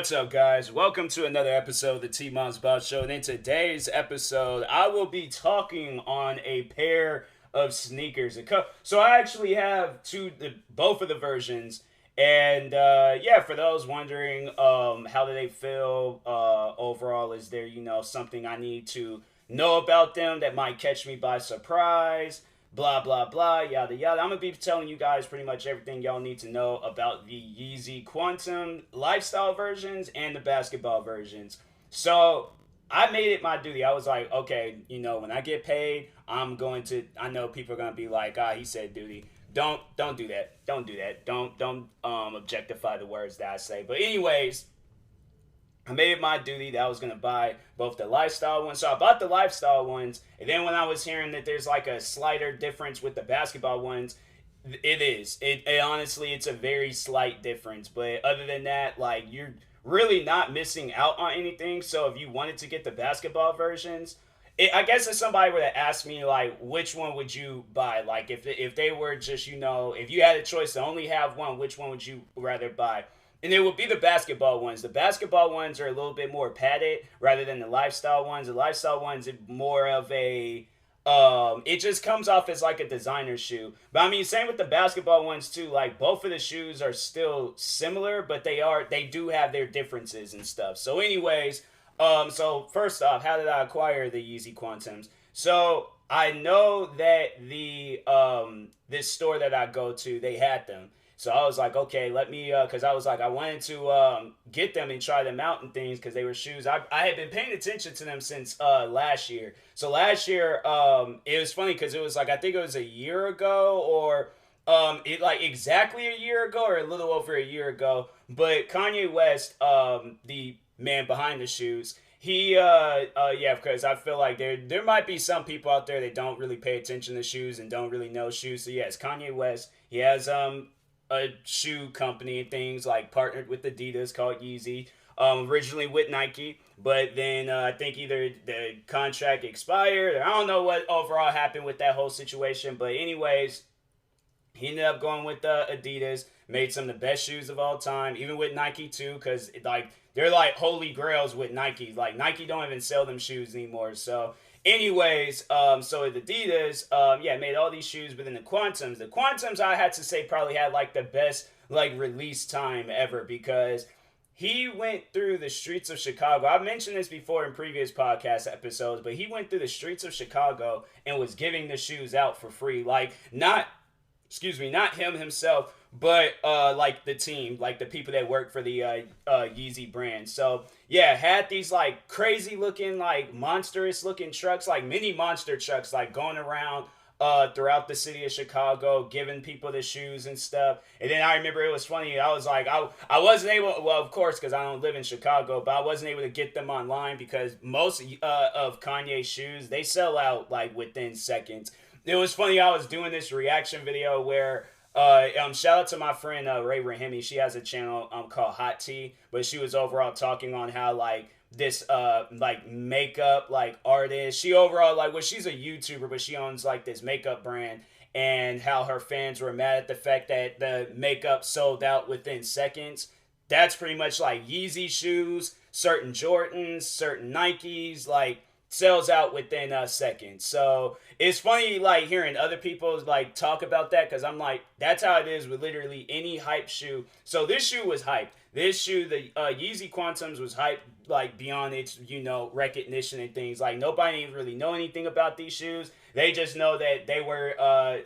What's up, guys? Welcome to another episode of the TMossBoss Show. And in today's episode, I will be talking on a pair of sneakers. So I actually have both of the versions. And yeah, for those wondering, how do they feel overall? Is there, something I need to know about them that might catch me by surprise? Blah blah blah, yada yada. I'm gonna be telling you guys pretty much everything y'all need to know about the Yeezy Quantum lifestyle versions and the basketball versions. So I made it my duty. I was like, okay, when I get paid, I know people are gonna be like, he said duty. Don't do that. Don't do that. Don't objectify the words that I say. But anyways, I made it my duty that I was going to buy both the lifestyle ones. So I bought the lifestyle ones. And then when I was hearing that there's like a slighter difference with the basketball ones, it is. It honestly, it's a very slight difference. But other than that, like, you're really not missing out on anything. So if you wanted to get the basketball versions, I guess if somebody were to ask me, like, which one would you buy? Like, if they were just, if you had a choice to only have one, which one would you rather buy? And it would be the basketball ones. The basketball ones are a little bit more padded rather than the lifestyle ones. The lifestyle ones are more of a, it just comes off as like a designer shoe. But I mean, same with the basketball ones too. Like, both of the shoes are still similar, but they do have their differences and stuff. So anyways, so first off, how did I acquire the Yeezy Quantums? So I know that this store that I go to, they had them. So I was like, okay, let me, because I was like, I wanted to get them and try them out and things because they were shoes. I had been paying attention to them since last year. So last year, it was funny because it was like, I think it was a year ago or it like exactly a year ago or a little over a year ago. But Kanye West, the man behind the shoes, yeah, because I feel like there might be some people out there that don't really pay attention to shoes and don't really know shoes. So yes, Kanye West, he has a shoe company and things, like partnered with Adidas called Yeezy, originally with Nike, but then I think either the contract expired or I don't know what overall happened with that whole situation. But anyways, he ended up going with Adidas, made some of the best shoes of all time, even with Nike too, because like they're like holy grails with Nike. Like, Nike don't even sell them shoes anymore. So anyways, so with Adidas, yeah, made all these shoes. But then the Quantums, I had to say, probably had like the best like release time ever, because he went through the streets of Chicago. I've mentioned this before in previous podcast episodes, but he went through the streets of Chicago and was giving the shoes out for free. Like, not him himself, but like the team, like the people that work for the Yeezy brand. So yeah, had these like crazy looking, like monstrous looking trucks, like mini monster trucks, like going around throughout the city of Chicago, giving people the shoes and stuff. And then I remember it was funny. I was like, I wasn't able, well, of course, because I don't live in Chicago, but I wasn't able to get them online because most of Kanye's shoes, they sell out like within seconds. It was funny. I was doing this reaction video where shout out to my friend Ray Rahimi. She has a channel called Hot Tea, but she was overall talking on how like this like makeup like artist. She overall like, well, she's a YouTuber, but she owns like this makeup brand, and how her fans were mad at the fact that the makeup sold out within seconds. That's pretty much like Yeezy shoes, certain Jordans, certain Nikes, like sells out within a second. So it's funny like hearing other people like talk about that, because I'm like, that's how it is with literally any hype shoe. So this shoe was hyped. This shoe, the Yeezy Quantums, was hyped like beyond its recognition and things. Like, nobody even really know anything about these shoes. They just know that they were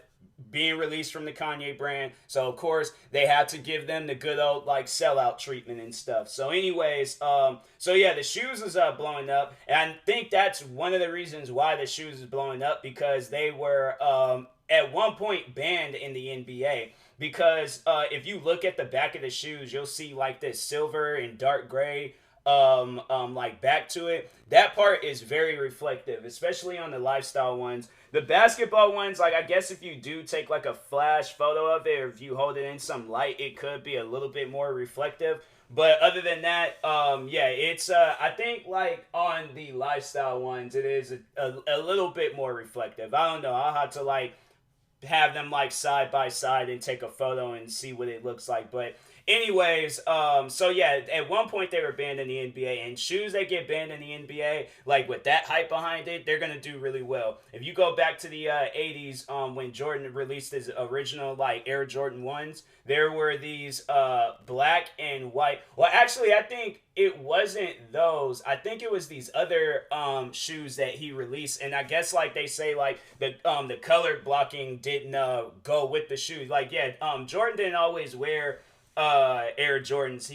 being released from the Kanye brand. So of course they had to give them the good old like sellout treatment and stuff. So anyways, so yeah, the shoes is blowing up, and I think that's one of the reasons why the shoes is blowing up, because they were at one point banned in the NBA. Because if you look at the back of the shoes, you'll see like this silver and dark gray like back to it. That part is very reflective, especially on the lifestyle ones. The basketball ones, like, I guess if you do take like a flash photo of it, or if you hold it in some light, it could be a little bit more reflective. But other than that, yeah, it's I think like on the lifestyle ones, it is a little bit more reflective. I don't know. I'll have to like have them like side by side and take a photo and see what it looks like. But anyways, so yeah, at one point they were banned in the NBA, and shoes that get banned in the NBA, like with that hype behind it, they're gonna do really well. If you go back to the '80s, when Jordan released his original like Air Jordan ones, there were these black and white. Well, actually, I think it wasn't those. I think it was these other shoes that he released, and I guess like they say like the color blocking didn't go with the shoes. Like yeah, Jordan didn't always wear Air Jordans.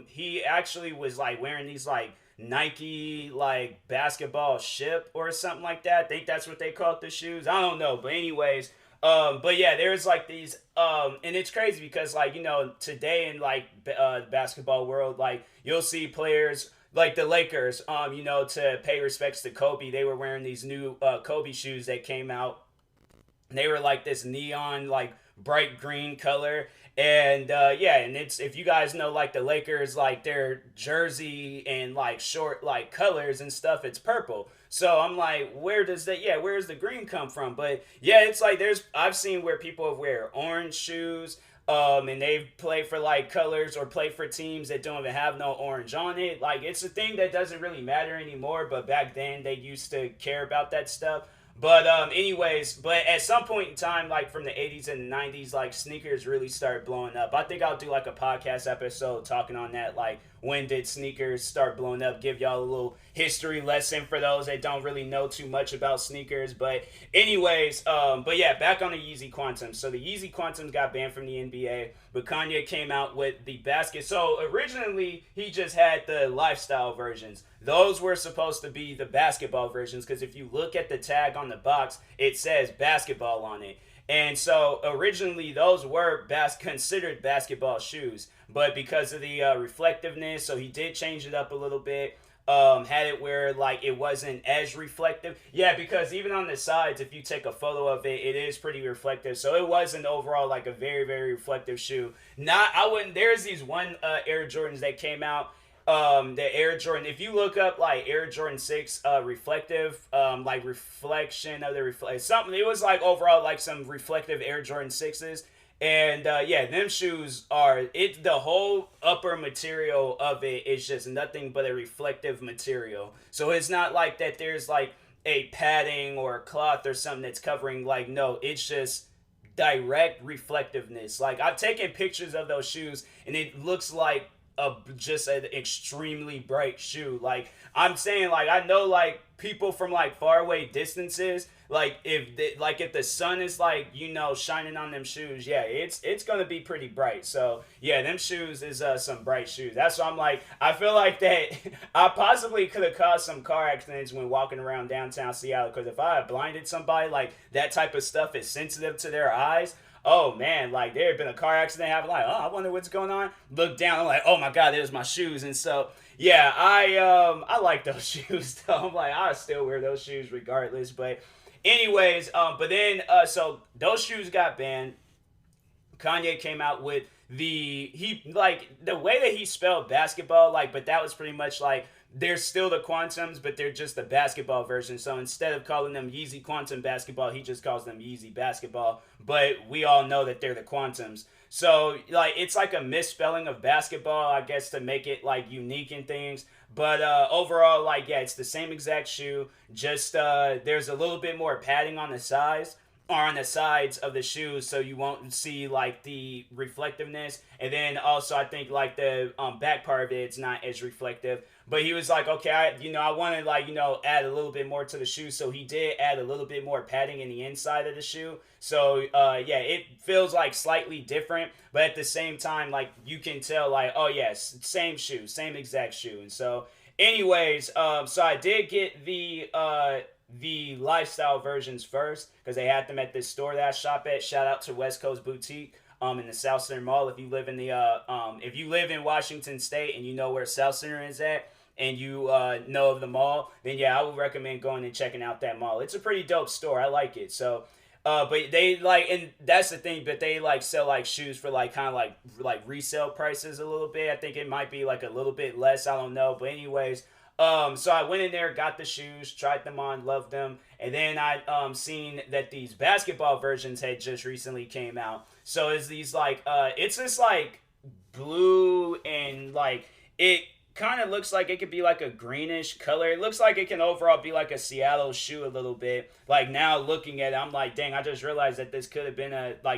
He actually was like wearing these like Nike like basketball ship or something like that. I think that's what they called the shoes. I don't know, but anyways, but yeah, there's like these and it's crazy because like you know today in like the basketball world, like you'll see players like the Lakers, you know, to pay respects to Kobe, they were wearing these new Kobe shoes that came out. They were like this neon like bright green color, and yeah, and it's if you guys know like the Lakers like their jersey and like short like colors and stuff, it's purple. So I'm like, where does the green come from? But yeah, it's like I've seen where people wear orange shoes, and they've played for like colors or played for teams that don't even have no orange on it. Like it's a thing that doesn't really matter anymore, but back then they used to care about that stuff. But anyways, but at some point in time, like from the '80s and the '90s, like sneakers really started blowing up. I think I'll do like a podcast episode talking on that, like when did sneakers start blowing up? Give y'all a little history lesson for those that don't really know too much about sneakers. But anyways, but yeah, back on the Yeezy Quantum. So the Yeezy Quantums got banned from the NBA, but Kanye came out with the basket. So originally he just had the lifestyle versions. Those were supposed to be the basketball versions because if you look at the tag on the box, it says basketball on it. And so originally those were considered basketball shoes, but because of the reflectiveness, so he did change it up a little bit. Had it where like it wasn't as reflective. Yeah, because even on the sides, if you take a photo of it, it is pretty reflective. So it wasn't overall like a very very reflective shoe. Not I wouldn't. There's these one Air Jordans that came out. The Air Jordan, if you look up like Air Jordan 6 reflective like reflection of the reflect something, it was like overall like some reflective Air Jordan 6s. And yeah, them shoes are it the whole upper material of it is just nothing but a reflective material. So it's not like that there's like a padding or a cloth or something that's covering, like no, it's just direct reflectiveness. Like I've taken pictures of those shoes and it looks like just an extremely bright shoe. Like I'm saying, like I know like people from like far away distances, like if the sun is like you know shining on them shoes, yeah, it's gonna be pretty bright. So yeah, them shoes is some bright shoes. That's why I'm like I feel like that I possibly could have caused some car accidents when walking around downtown Seattle because if I had blinded somebody, like that type of stuff is sensitive to their eyes. Oh man, like there had been a car accident happened, like, oh, I wonder what's going on. Look down, I'm like, oh my god, there's my shoes. And so yeah, I like those shoes though. I'm like, I still wear those shoes regardless. But anyways, but then so those shoes got banned. Kanye came out with he like the way that he spelled basketball, like, but that was pretty much like they're still the Quantums, but they're just the basketball version. So instead of calling them Yeezy Quantum Basketball, he just calls them Yeezy Basketball. But we all know that they're the Quantums. So like it's like a misspelling of basketball, I guess, to make it like unique and things. But overall, like yeah, it's the same exact shoe. Just there's a little bit more padding on the sides or on the sides of the shoes so you won't see like the reflectiveness, and then also I think like the back part of it's not as reflective. But he was like, okay, I want to like add a little bit more to the shoe, so he did add a little bit more padding in the inside of the shoe. So yeah, it feels like slightly different, but at the same time like you can tell like, oh yes, same shoe, same exact shoe. And so anyways, so I did get the lifestyle versions first because they had them at this store that I shop at. Shout out to West Coast Boutique in the South Center Mall. If you live in the if you live in Washington State and you know where South Center is at and you know of the mall, then yeah, I would recommend going and checking out that mall. It's a pretty dope store. I like it. So but they like, and that's the thing, but they like sell like shoes for like kind of like resale prices a little bit. I think it might be like a little bit less. I don't know. But anyways, so I went in there, got the shoes, tried them on, loved them, and then I seen that these basketball versions had just recently came out. So it's these like it's this like blue and like it kind of looks like it could be like a greenish color. It looks like it can overall be like a Seattle shoe a little bit. Like now looking at it, I'm like, dang, I just realized that this could have been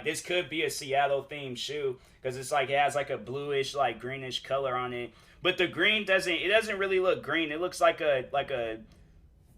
this could be a Seattle themed shoe because it's like it has like a bluish like greenish color on it. But the green doesn't really look green. It looks like a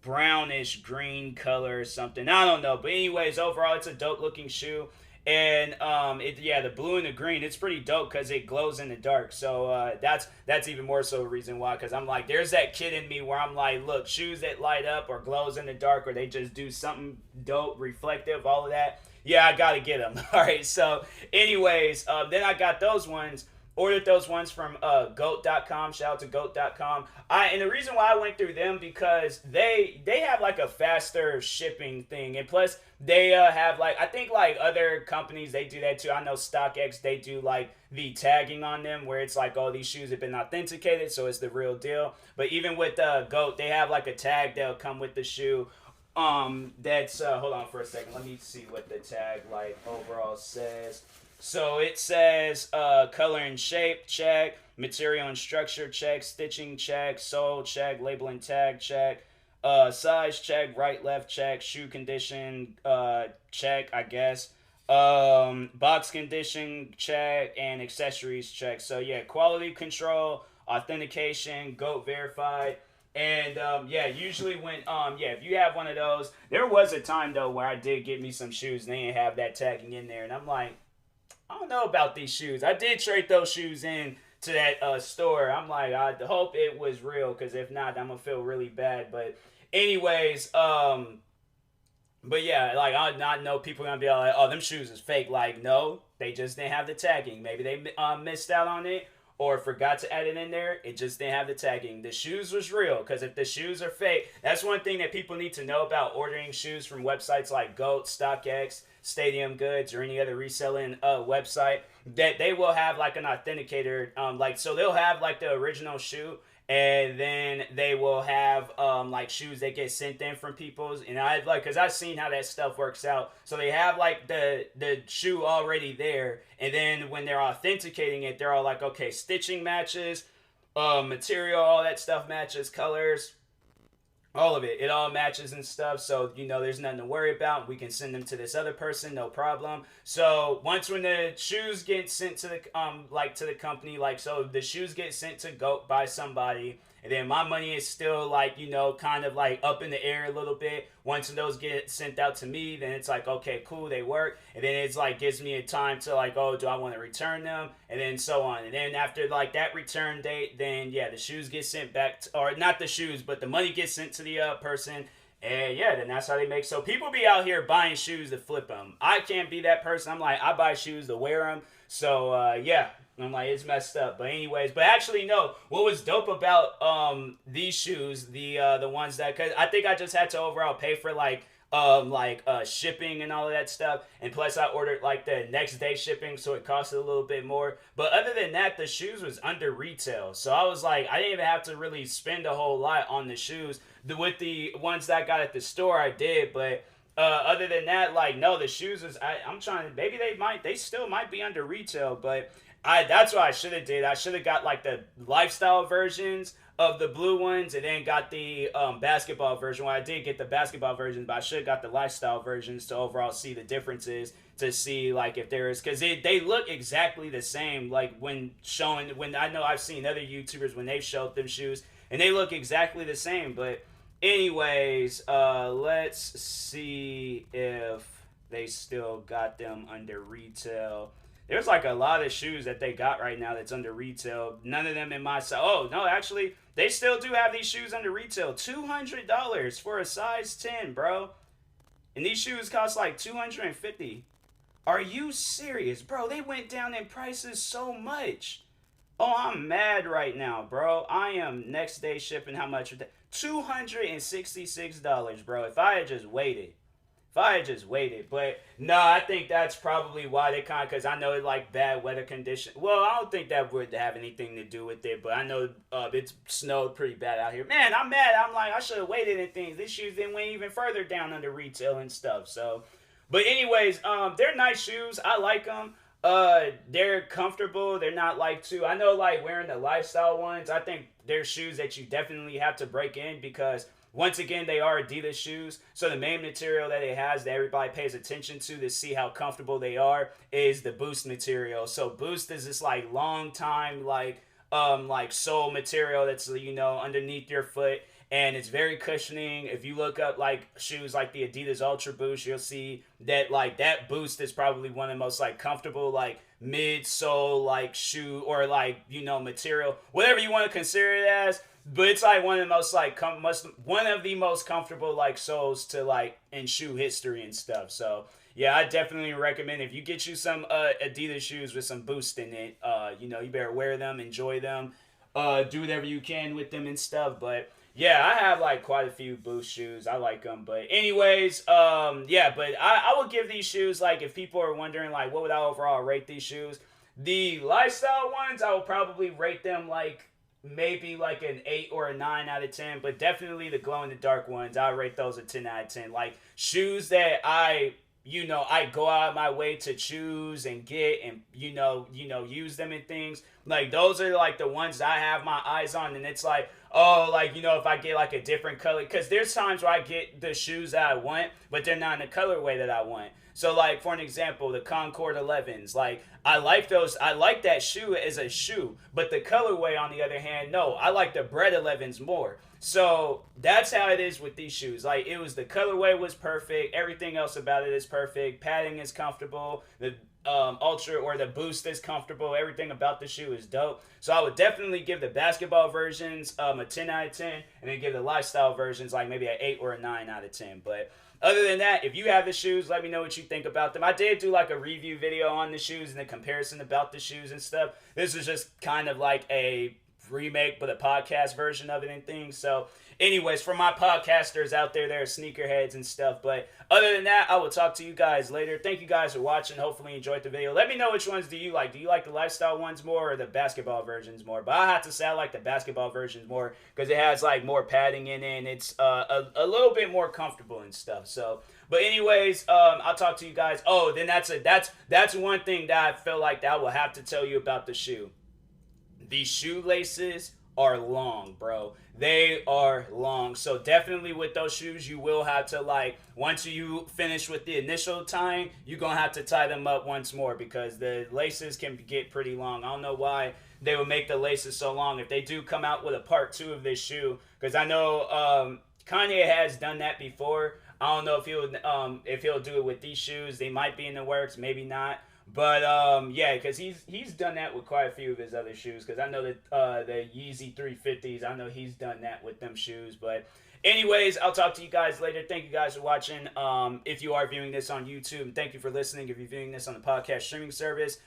brownish green color or something. I don't know. But anyways, overall it's a dope looking shoe. And the blue and the green, it's pretty dope because it glows in the dark. So that's even more so a reason why. Because I'm like, there's that kid in me where I'm like, look, shoes that light up or glows in the dark or they just do something dope, reflective, all of that. Yeah, I gotta get them. All right. So, anyways, then I got those ones. Ordered those ones from goat.com. Shout out to goat.com. And the reason why I went through them because they have like a faster shipping thing, and plus they have like I think like other companies they do that too. I know StockX they do like the tagging on them where it's like these shoes have been authenticated, so it's the real deal. But even with Goat, they have like a tag that'll come with the shoe. That's hold on for a second. Let me see what the tag like overall says. So it says color and shape, check. Material and structure, check. Stitching, check. Sole, check. Label and tag, check. Size, check. Right, left, check. Shoe condition, check, I guess. Box condition, check. And accessories, check. So yeah, quality control, authentication, GOAT verified. And usually when if you have one of those, there was a time though where I did get me some shoes and they didn't have that tagging in there, and I'm like, I don't know about these shoes. I did trade those shoes in to that store. I'm like, I hope it was real, because if not, I'm gonna feel really bad. But anyways, but yeah, like I know people are gonna be like, oh, them shoes is fake. Like, no, they just didn't have the tagging. Maybe they missed out on it or forgot to add it in there. It just didn't have the tagging. The shoes was real, because if the shoes are fake, that's one thing that people need to know about ordering shoes from websites like Goat, StockX, Stadium Goods, or any other reselling website, that they will have like an authenticator, so they'll have like the original shoe, and then they will have like shoes that get sent in from people's, and because I've seen how that stuff works out. So they have like the shoe already there, and then when they're authenticating it, they're all like, okay, stitching matches, material, all that stuff matches, colors, all of it. It all matches and stuff. So, there's nothing to worry about. We can send them to this other person, no problem. So when the shoes get sent to to the company, so the shoes get sent to Goat by somebody, and then my money is still kind of like up in the air a little bit. Once those get sent out to me, then it's like, okay, cool, they work. And then it's like gives me a time to oh, do I want to return them? And then so on. And then after that return date, then the shoes get sent back or not the shoes, but the money gets sent to the person. And then that's how they make. So people be out here buying shoes to flip them. I can't be that person. I'm like, I buy shoes to wear them. So I'm like, it's messed up. But anyways, but actually no, what was dope about these shoes, the ones that, cause I think I just had to overall pay for shipping and all of that stuff, and plus I ordered like the next day shipping, so it costed a little bit more. But other than that, the shoes was under retail, so I was like, I didn't even have to really spend a whole lot on the shoes. With the ones that I got at the store, I did, but other than that, no, the shoes is I'm trying to, maybe they still might be under retail, but that's what I should have did. I should have got like the lifestyle versions of the blue ones, and then got the basketball version. Well, I did get the basketball version, but I should have got the lifestyle versions to overall see the differences, to see if there is, because they look exactly the same. When I know I've seen other YouTubers when they've showed them shoes, and they look exactly the same. But anyways, let's see if they still got them under retail. There's a lot of shoes that they got right now that's under retail. None of them in my size. Oh, no, actually, they still do have these shoes under retail. $200 for a size 10, bro. And these shoes cost $250. Are you serious, bro? They went down in prices so much. Oh, I'm mad right now, bro. I am next day shipping. How much? $266, bro. If I had just waited. But no, I think that's probably why they because I know it bad weather conditions. Well, I don't think that would have anything to do with it, but I know it's snowed pretty bad out here. Man, I'm mad. I'm like, I should have waited and things. These shoes then went even further down under retail and stuff. So, but anyways, they're nice shoes. I like them. They're comfortable. They're not like too. I know like wearing the lifestyle ones. I think they're shoes that you definitely have to break in because once again they are Adidas shoes. So the main material that it has that everybody pays attention to see how comfortable they are is the Boost material. So Boost is this like long time like sole material that's underneath your foot, and it's very cushioning. If you look up like shoes like the Adidas Ultra Boost, you'll see that like that Boost is probably one of the most like comfortable like midsole like shoe or like material, whatever you want to consider it as. But it's like one of the most like one of the most comfortable like soles to like in shoe history and stuff. So yeah, I definitely recommend if you get you some Adidas shoes with some Boost in it. You better wear them, enjoy them, do whatever you can with them and stuff. But yeah, I have like quite a few Boost shoes. I like them. But anyways, yeah, but I would give these shoes, like if people are wondering like what would I overall rate these shoes, the lifestyle ones I would probably rate them like maybe like an 8 or a 9 out of 10, but definitely the glow in the dark ones I rate those a 10 out of 10. Like shoes that I go out of my way to choose and get and use them in things. Like those are like the ones that I have my eyes on, and it's like, oh, like if I get like a different color, because there's times where I get the shoes that I want, but they're not in the colorway that I want. So like for an example, the Concord 11s, like I like those. I like that shoe as a shoe, but the colorway on the other hand, no, I like the Bread 11s more. So that's how it is with these shoes. Like it was the colorway was perfect. Everything else about it is perfect. Padding is comfortable. The Ultra or the Boost is comfortable. Everything about the shoe is dope. So I would definitely give the basketball versions a 10 out of 10, and then give the lifestyle versions like maybe an 8 or a 9 out of 10. But other than that, if you have the shoes, let me know what you think about them. I did do like a review video on the shoes and the comparison about the shoes and stuff. This is just kind of like a remake but a podcast version of it and things. So anyways, for my podcasters out there, they're sneakerheads and stuff. But other than that, I will talk to you guys later. Thank you guys for watching. Hopefully you enjoyed the video. Let me know which ones do you like. Do you like the lifestyle ones more or the basketball versions more? But I have to say I like the basketball versions more because it has like more padding in it and it's a little bit more comfortable and stuff. So but anyways, I'll talk to you guys. Oh, then that's one thing that I feel like that I will have to tell you about the shoe. These shoelaces are long, bro. They are long. So definitely with those shoes, you will have to like, once you finish with the initial tying, you're going to have to tie them up once more because the laces can get pretty long. I don't know why they would make the laces so long. If they do come out with a part 2 of this shoe, because I know Kanye has done that before. I don't know if he'll do it with these shoes. They might be in the works, maybe not. But yeah, because he's done that with quite a few of his other shoes. Because I know that the Yeezy 350s, I know he's done that with them shoes. But anyways, I'll talk to you guys later. Thank you guys for watching. If you are viewing this on YouTube, thank you for listening. If you're viewing this on the podcast streaming service,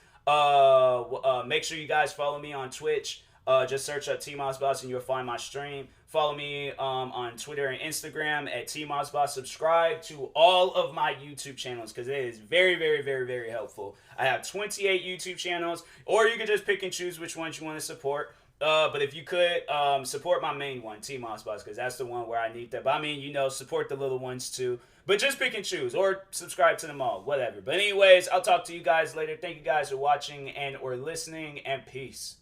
make sure you guys follow me on Twitch. Just search up TMossBoss and you'll find my stream. Follow me on Twitter and Instagram at TMossBoss. Subscribe to all of my YouTube channels because it is very, very, very, very helpful. I have 28 YouTube channels, or you can just pick and choose which ones you want to support. But if you could, support my main one, TMossBoss, because that's the one where I need that. But I mean, support the little ones too. But just pick and choose, or subscribe to them all, whatever. But anyways, I'll talk to you guys later. Thank you guys for watching and or listening, and peace.